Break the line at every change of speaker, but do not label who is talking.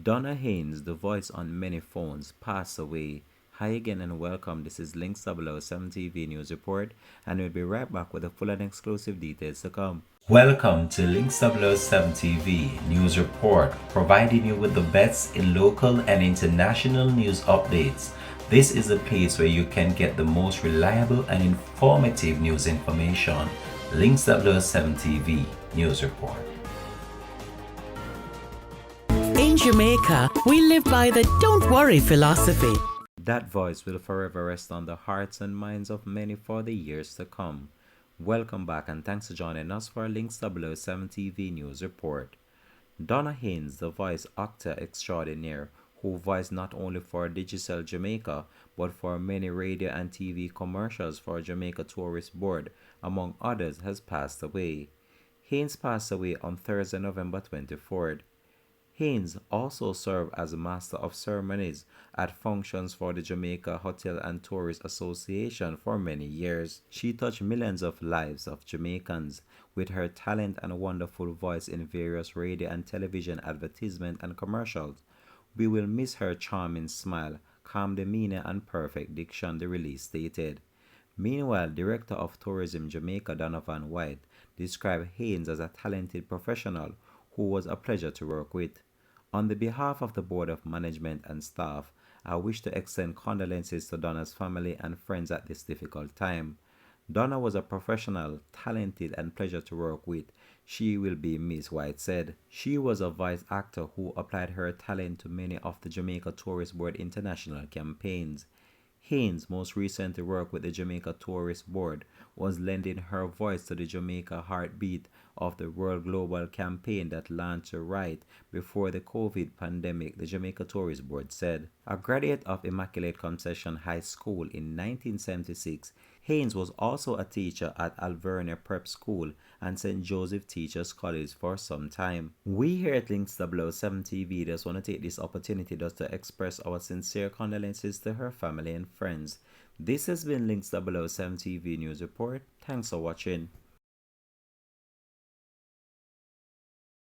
Donna Haynes, the voice on many phones, passed away. Hi again and welcome. This is Links 007 TV News Report, and we'll be right back with the full and exclusive details to come. Welcome to Links 007 TV News Report, providing you with the best in local and international news updates. This is a place where you can get the most reliable and informative news information. Links 007 TV News Report.
In Jamaica, we live by the don't worry philosophy.
That voice will forever rest on the hearts and minds of many for the years to come. Welcome back and thanks for joining us for Links 007 TV News Report. Donna Haynes, the voice actor extraordinaire, who voiced not only for Digicel Jamaica, but for many radio and TV commercials for Jamaica Tourist Board, among others, has passed away. Haynes passed away on Thursday, November 24th. Haynes also served as Master of Ceremonies at functions for the Jamaica Hotel and Tourist Association for many years. She touched millions of lives of Jamaicans with her talent and wonderful voice in various radio and television advertisements and commercials. We will miss her charming smile, calm demeanor, and perfect diction, the release stated. Meanwhile, Director of Tourism Jamaica Donna White described Haynes as a talented professional who was a pleasure to work with. On the behalf of the Board of Management and staff, I wish to extend condolences to Donna's family and friends at this difficult time. Donna was a professional, talented, and pleasure to work with. She will be missed, White said. She was a voice actor who applied her talent to many of the Jamaica Tourist Board international campaigns. Haynes most recently worked with the Jamaica Tourist Board, was lending her voice to the Jamaica Heartbeat of the World Global campaign that launched right before the COVID pandemic, the Jamaica Tourist Board said. A graduate of Immaculate Conception High School in 1976, Haynes was also a teacher at Alvernia Prep School and St. Joseph Teachers College for some time. We here at Links 007 TV just want to take this opportunity just to express our sincere condolences to her family and friends. This has been Links 007 TV News Report. Thanks for watching.